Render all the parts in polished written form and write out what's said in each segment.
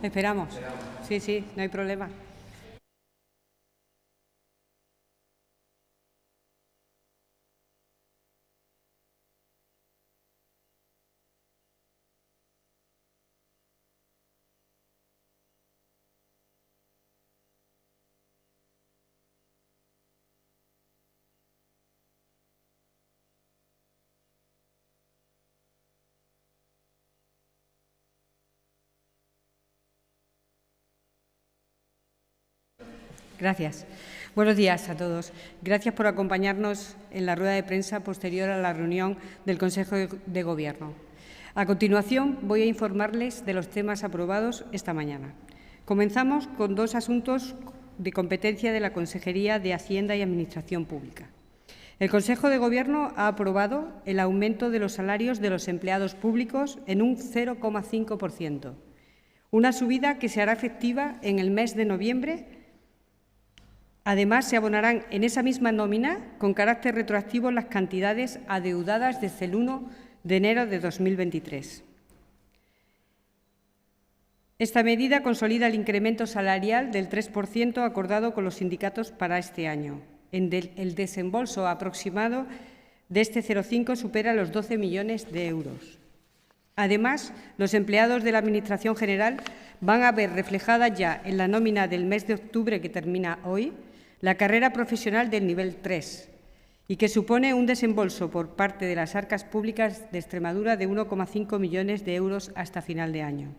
Esperamos. Sí, sí, no hay problema. Gracias. Buenos días a todos. Gracias por acompañarnos en la rueda de prensa posterior a la reunión del Consejo de Gobierno. A continuación, voy a informarles de los temas aprobados esta mañana. Comenzamos con dos asuntos de competencia de la Consejería de Hacienda y Administración Pública. El Consejo de Gobierno ha aprobado el aumento de los salarios de los empleados públicos en un 0,5%, una subida que se hará efectiva en el mes de noviembre. Además, se abonarán en esa misma nómina con carácter retroactivo las cantidades adeudadas desde el 1 de enero de 2023. Esta medida consolida el incremento salarial del 3% acordado con los sindicatos para este año. El desembolso aproximado de este 0,5 supera los 12 millones de euros. Además, los empleados de la Administración General van a ver reflejada ya en la nómina del mes de octubre, que termina hoy, la carrera profesional del nivel 3 y que supone un desembolso por parte de las arcas públicas de Extremadura de 1,5 millones de euros hasta final de año.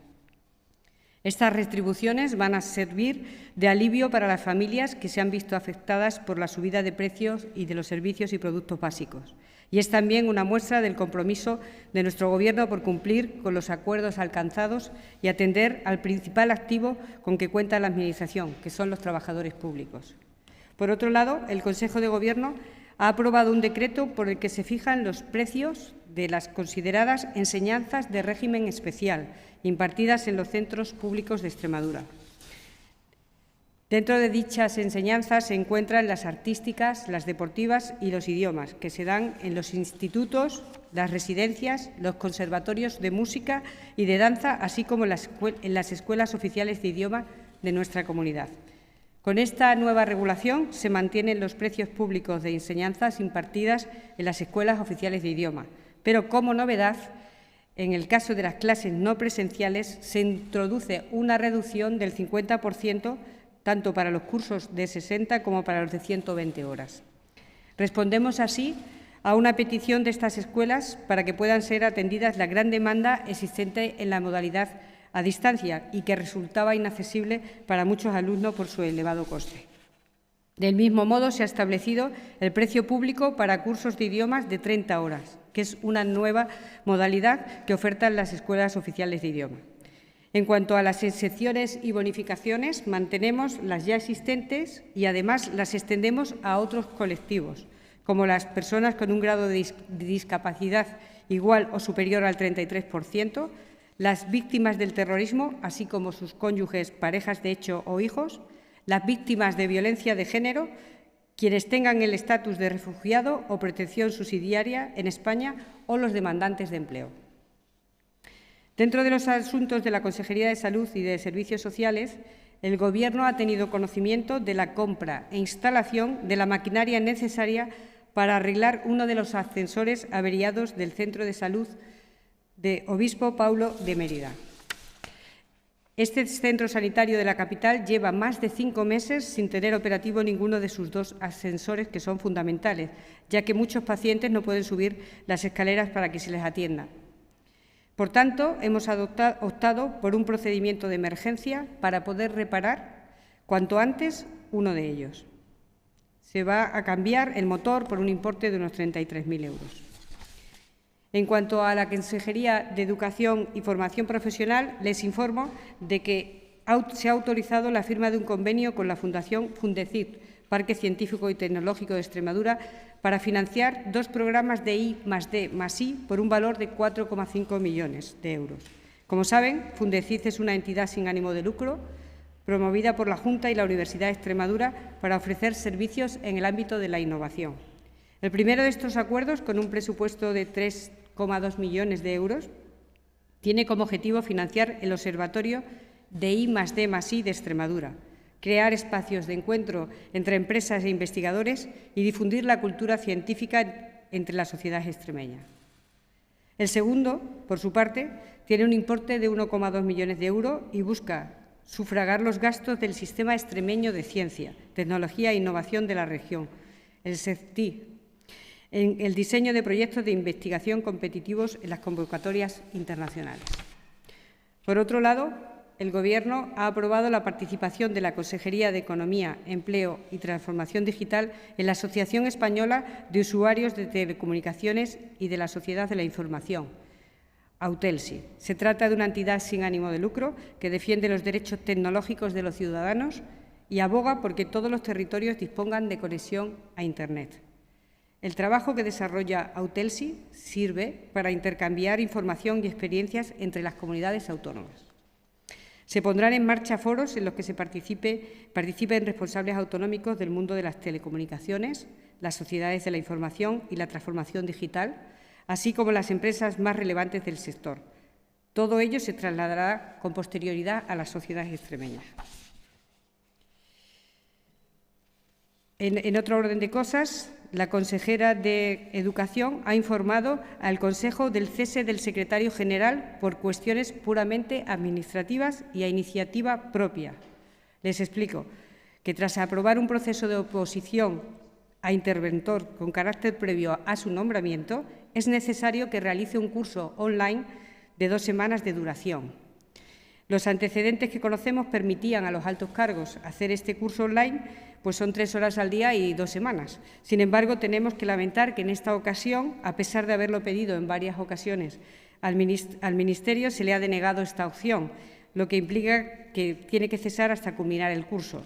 Estas retribuciones van a servir de alivio para las familias que se han visto afectadas por la subida de precios y de los servicios y productos básicos. Y es también una muestra del compromiso de nuestro Gobierno por cumplir con los acuerdos alcanzados y atender al principal activo con que cuenta la Administración, que son los trabajadores públicos. Por otro lado, el Consejo de Gobierno ha aprobado un decreto por el que se fijan los precios de las consideradas enseñanzas de régimen especial impartidas en los centros públicos de Extremadura. Dentro de dichas enseñanzas se encuentran las artísticas, las deportivas y los idiomas, que se dan en los institutos, las residencias, los conservatorios de música y de danza, así como en las escuelas oficiales de idioma de nuestra comunidad. Con esta nueva regulación se mantienen los precios públicos de enseñanzas impartidas en las escuelas oficiales de idioma, pero como novedad, en el caso de las clases no presenciales, se introduce una reducción del 50%, tanto para los cursos de 60 como para los de 120 horas. Respondemos así a una petición de estas escuelas para que puedan ser atendidas la gran demanda existente en la modalidad a distancia y que resultaba inaccesible para muchos alumnos por su elevado coste. Del mismo modo, se ha establecido el precio público para cursos de idiomas de 30 horas, que es una nueva modalidad que ofertan las escuelas oficiales de idioma. En cuanto a las excepciones y bonificaciones, mantenemos las ya existentes y, además, las extendemos a otros colectivos, como las personas con un grado de discapacidad igual o superior al 33%, las víctimas del terrorismo, así como sus cónyuges, parejas de hecho o hijos, las víctimas de violencia de género, quienes tengan el estatus de refugiado o protección subsidiaria en España o los demandantes de empleo. Dentro de los asuntos de la Consejería de Salud y de Servicios Sociales, el Gobierno ha tenido conocimiento de la compra e instalación de la maquinaria necesaria para arreglar uno de los ascensores averiados del Centro de Salud de Obispo Paulo de Mérida. Este centro sanitario de la capital lleva más de 5 meses sin tener operativo ninguno de sus 2 ascensores, que son fundamentales, ya que muchos pacientes no pueden subir las escaleras para que se les atienda. Por tanto, hemos optado por un procedimiento de emergencia para poder reparar cuanto antes uno de ellos. Se va a cambiar el motor por un importe de unos 33.000 euros. En cuanto a la Consejería de Educación y Formación Profesional, les informo de que se ha autorizado la firma de un convenio con la Fundación Fundecid, Parque Científico y Tecnológico de Extremadura, para financiar 2 programas de I+D+I por un valor de 4,5 millones de euros. Como saben, Fundecid es una entidad sin ánimo de lucro, promovida por la Junta y la Universidad de Extremadura para ofrecer servicios en el ámbito de la innovación. El primero de estos acuerdos, con un presupuesto de 3,2 millones de euros, tiene como objetivo financiar el Observatorio de I+D+I de Extremadura, crear espacios de encuentro entre empresas e investigadores y difundir la cultura científica entre la sociedad extremeña. El segundo, por su parte, tiene un importe de 1,2 millones de euros y busca sufragar los gastos del Sistema Extremeño de Ciencia, Tecnología e Innovación de la región, el SECTI, en el diseño de proyectos de investigación competitivos en las convocatorias internacionales. Por otro lado, el Gobierno ha aprobado la participación de la Consejería de Economía, Empleo y Transformación Digital en la Asociación Española de Usuarios de Telecomunicaciones y de la Sociedad de la Información, Autelsi. Se trata de una entidad sin ánimo de lucro que defiende los derechos tecnológicos de los ciudadanos y aboga porque todos los territorios dispongan de conexión a Internet. El trabajo que desarrolla Autelsi sirve para intercambiar información y experiencias entre las comunidades autónomas. Se pondrán en marcha foros en los que participen responsables autonómicos del mundo de las telecomunicaciones, las sociedades de la información y la transformación digital, así como las empresas más relevantes del sector. Todo ello se trasladará con posterioridad a las sociedades extremeñas. En otro orden de cosas, la consejera de Educación ha informado al Consejo del cese del secretario general por cuestiones puramente administrativas y a iniciativa propia. Les explico que tras aprobar un proceso de oposición a interventor con carácter previo a su nombramiento, es necesario que realice un curso online de 2 semanas de duración. Los antecedentes que conocemos permitían a los altos cargos hacer este curso online, pues son 3 horas al día y 2 semanas. Sin embargo, tenemos que lamentar que en esta ocasión, a pesar de haberlo pedido en varias ocasiones al Ministerio, se le ha denegado esta opción, lo que implica que tiene que cesar hasta culminar el curso.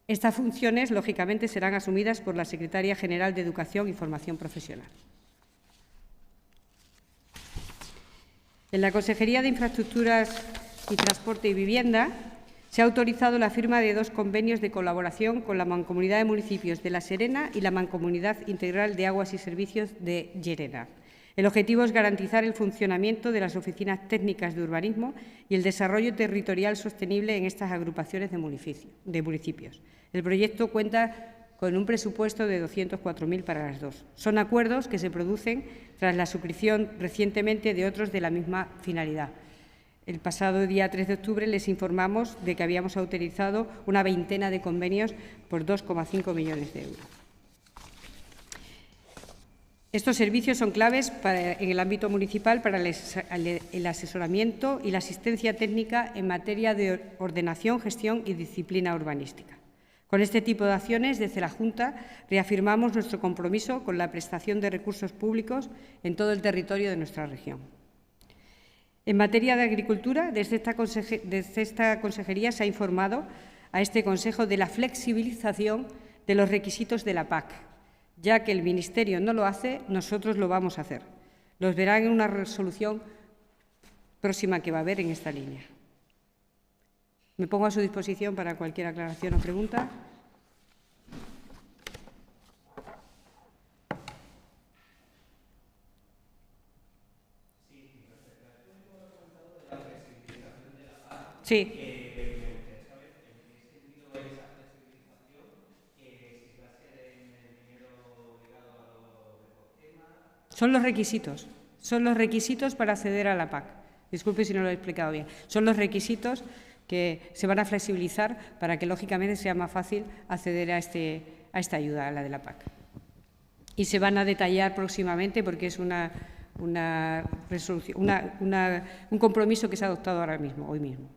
Estas funciones, lógicamente, serán asumidas por la Secretaria General de Educación y Formación Profesional. En la Consejería de Infraestructuras y Transporte y Vivienda se ha autorizado la firma de 2 convenios de colaboración con la Mancomunidad de Municipios de La Serena y la Mancomunidad Integral de Aguas y Servicios de Llerena. El objetivo es garantizar el funcionamiento de las oficinas técnicas de urbanismo y el desarrollo territorial sostenible en estas agrupaciones de municipios. El proyecto cuenta con un presupuesto de 204.000 para las 2. Son acuerdos que se producen tras la suscripción recientemente de otros de la misma finalidad. El pasado día 3 de octubre les informamos de que habíamos autorizado una veintena de convenios por 2,5 millones de euros. Estos servicios son claves en el ámbito municipal para el asesoramiento y la asistencia técnica en materia de ordenación, gestión y disciplina urbanística. Con este tipo de acciones, desde la Junta, reafirmamos nuestro compromiso con la prestación de recursos públicos en todo el territorio de nuestra región. En materia de agricultura, desde esta consejería se ha informado a este Consejo de la flexibilización de los requisitos de la PAC. Ya que el Ministerio no lo hace, nosotros lo vamos a hacer. Los verán en una resolución próxima que va a haber en esta línea. Me pongo a su disposición para cualquier aclaración o pregunta. Sí. Son los requisitos para acceder a la PAC. Disculpe si no lo he explicado bien. Son los requisitos que se van a flexibilizar para que, lógicamente, sea más fácil acceder a esta ayuda, a la de la PAC. Y se van a detallar próximamente porque es un compromiso que se ha adoptado ahora mismo, hoy mismo.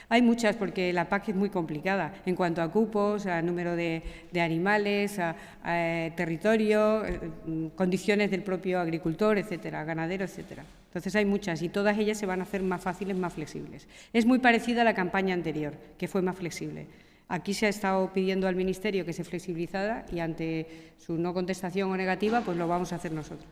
Hay muchas, porque la PAC es muy complicada en cuanto a cupos, a número de animales, a territorio, condiciones del propio agricultor, etcétera, ganadero, etcétera. Entonces hay muchas y todas ellas se van a hacer más fáciles, más flexibles. Es muy parecida a la campaña anterior, que fue más flexible. Aquí se ha estado pidiendo al Ministerio que se flexibilizara y ante su no contestación o negativa, pues lo vamos a hacer nosotros.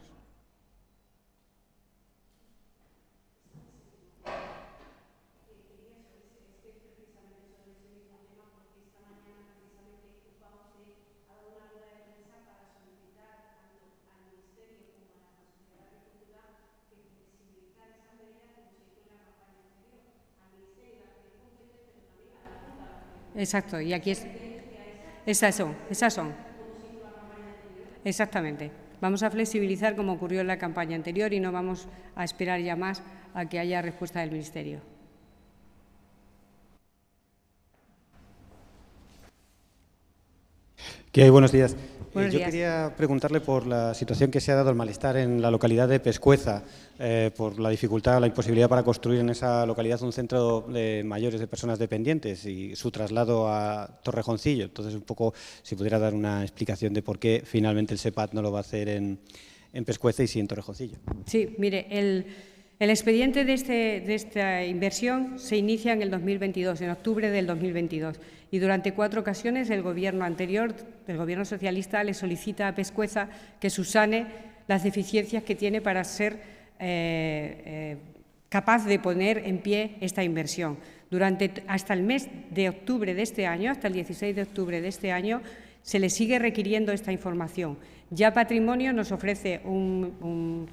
Exacto, y aquí esas son. Exactamente. Vamos a flexibilizar como ocurrió en la campaña anterior y no vamos a esperar ya más a que haya respuesta del Ministerio. ¿Qué hay? Buenos días. Buenos días. Quería preguntarle por la situación que se ha dado, el malestar en la localidad de Pescueza, por la dificultad, la imposibilidad para construir en esa localidad un centro de mayores de personas dependientes y su traslado a Torrejoncillo. Entonces, un poco, si pudiera dar una explicación de por qué finalmente el SEPAD no lo va a hacer en Pescueza y sí en Torrejoncillo. Sí, mire, el expediente de esta inversión se inicia en el 2022, en octubre del 2022, y durante 4 ocasiones el Gobierno anterior, el Gobierno socialista, le solicita a Pescueza que subsane las deficiencias que tiene para ser capaz de poner en pie esta inversión. Hasta el mes de octubre de este año, hasta el 16 de octubre de este año, se le sigue requiriendo esta información. Ya Patrimonio nos ofrece un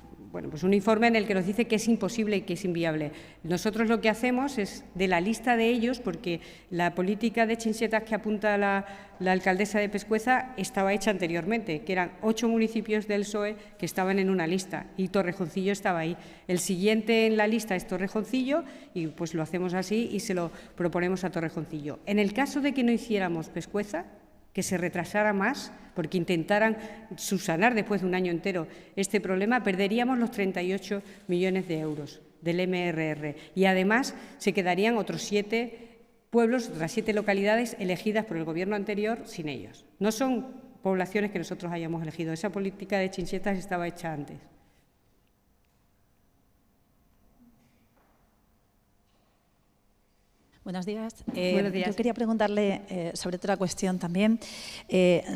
informe en el que nos dice que es imposible y que es inviable. Nosotros lo que hacemos es, de la lista de ellos, porque la política de chinchetas que apunta la alcaldesa de Pescueza estaba hecha anteriormente, que eran 8 municipios del PSOE que estaban en una lista y Torrejoncillo estaba ahí. El siguiente en la lista es Torrejoncillo y pues lo hacemos así y se lo proponemos a Torrejoncillo. En el caso de que no hiciéramos Pescueza, que se retrasara más, porque intentaran subsanar después de un año entero este problema, perderíamos los 38 millones de euros del MRR y además se quedarían otros 7 pueblos, otras 7 localidades elegidas por el Gobierno anterior sin ellos. No son poblaciones que nosotros hayamos elegido, esa política de chinchetas estaba hecha antes. Buenos días. Buenos días. Yo quería preguntarle sobre otra cuestión también,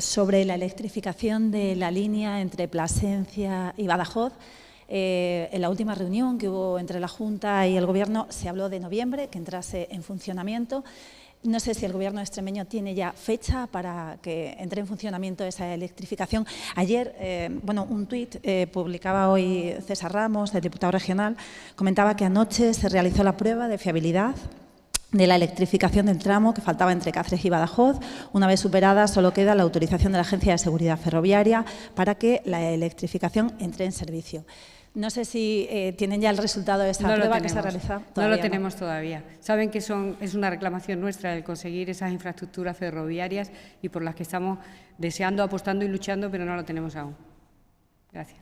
sobre la electrificación de la línea entre Plasencia y Badajoz. En la última reunión que hubo entre la Junta y el Gobierno se habló de noviembre, que entrase en funcionamiento. No sé si el Gobierno extremeño tiene ya fecha para que entre en funcionamiento esa electrificación. Ayer, un tuit publicaba hoy César Ramos, el diputado regional, comentaba que anoche se realizó la prueba de fiabilidad de la electrificación del tramo que faltaba entre Cáceres y Badajoz. Una vez superada, solo queda la autorización de la Agencia de Seguridad Ferroviaria para que la electrificación entre en servicio. No sé si tienen ya el resultado de esa prueba que se ha realizado. No lo tenemos todavía. Saben que es una reclamación nuestra el conseguir esas infraestructuras ferroviarias y por las que estamos deseando, apostando y luchando, pero no lo tenemos aún. Gracias.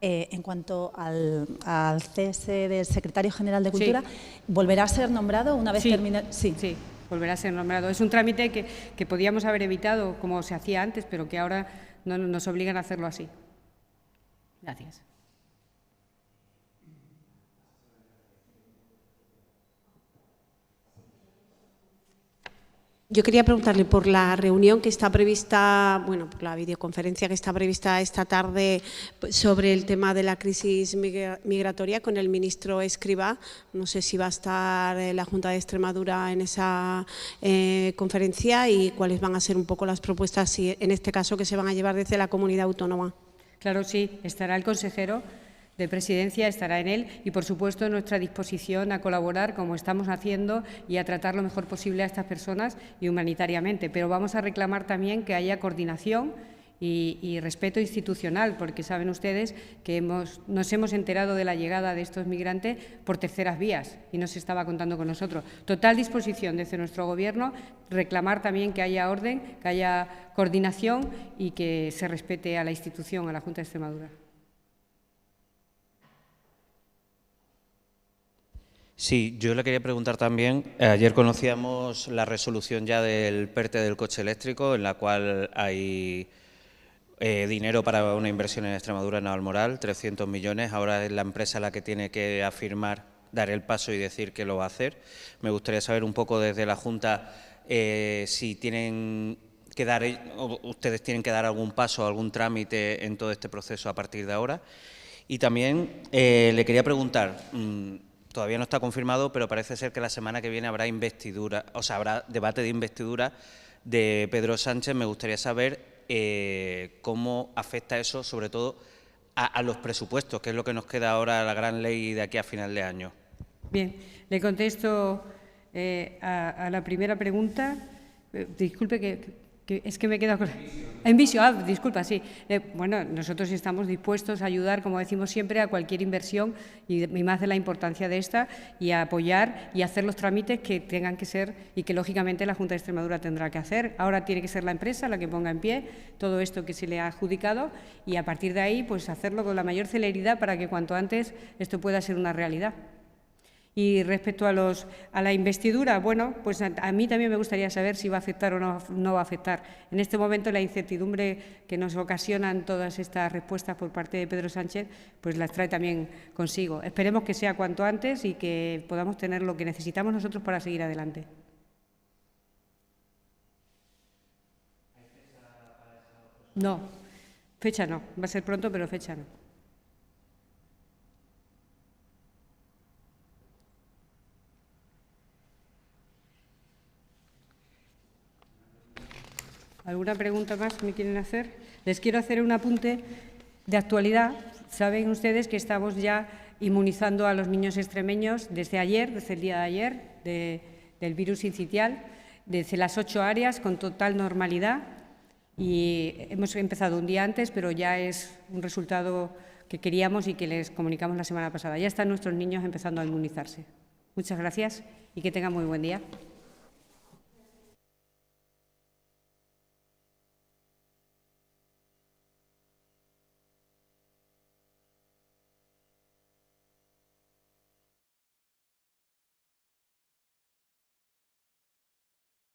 En cuanto al cese del secretario general de Cultura, sí. ¿Volverá a ser nombrado una vez termine? Sí, volverá a ser nombrado. Es un trámite que podíamos haber evitado como se hacía antes, pero que ahora no nos obligan a hacerlo así. Gracias. Yo quería preguntarle por la reunión que está prevista, por la videoconferencia que está prevista esta tarde sobre el tema de la crisis migratoria con el ministro Escrivá. No sé si va a estar la Junta de Extremadura en esa conferencia y cuáles van a ser un poco las propuestas, en este caso, que se van a llevar desde la comunidad autónoma. Claro, sí, estará el consejero de Presidencia, estará en él y, por supuesto, nuestra disposición a colaborar como estamos haciendo y a tratar lo mejor posible a estas personas y humanitariamente. Pero vamos a reclamar también que haya coordinación y respeto institucional, porque saben ustedes que nos hemos enterado de la llegada de estos migrantes por terceras vías y no se estaba contando con nosotros. Total disposición desde nuestro Gobierno, reclamar también que haya orden, que haya coordinación y que se respete a la institución, a la Junta de Extremadura. Sí, yo le quería preguntar también, ayer conocíamos la resolución ya del PERTE del coche eléctrico, en la cual hay dinero para una inversión en Extremadura, en Navalmoral, 300 millones, ahora es la empresa la que tiene que afirmar, dar el paso y decir que lo va a hacer. Me gustaría saber un poco desde la Junta si tienen que dar, ustedes tienen que dar algún paso, algún trámite en todo este proceso a partir de ahora. Y también le quería preguntar, todavía no está confirmado, pero parece ser que la semana que viene habrá investidura, habrá debate de investidura de Pedro Sánchez. Me gustaría saber cómo afecta eso, sobre todo, a los presupuestos, que es lo que nos queda ahora, la gran ley de aquí a final de año. Bien, le contesto A la primera pregunta, disculpe que es que me he quedado con... Envisio, disculpa, sí. Bueno, nosotros estamos dispuestos a ayudar, como decimos siempre, a cualquier inversión y más de la importancia de esta y a apoyar y hacer los trámites que tengan que ser y que, lógicamente, la Junta de Extremadura tendrá que hacer. Ahora tiene que ser la empresa la que ponga en pie todo esto que se le ha adjudicado y, a partir de ahí, pues hacerlo con la mayor celeridad para que cuanto antes esto pueda ser una realidad. Y respecto a la investidura, bueno, pues a mí también me gustaría saber si va a afectar o no va a afectar. En este momento la incertidumbre que nos ocasionan todas estas respuestas por parte de Pedro Sánchez, pues las trae también consigo. Esperemos que sea cuanto antes y que podamos tener lo que necesitamos nosotros para seguir adelante. No, fecha no. Va a ser pronto, pero fecha no. ¿Alguna pregunta más que me quieren hacer? Les quiero hacer un apunte de actualidad. Saben ustedes que estamos ya inmunizando a los niños extremeños desde ayer, desde el día de ayer, del virus sincitial, desde las 8 áreas con total normalidad. Y hemos empezado un día antes, pero ya es un resultado que queríamos y que les comunicamos la semana pasada. Ya están nuestros niños empezando a inmunizarse. Muchas gracias y que tengan muy buen día.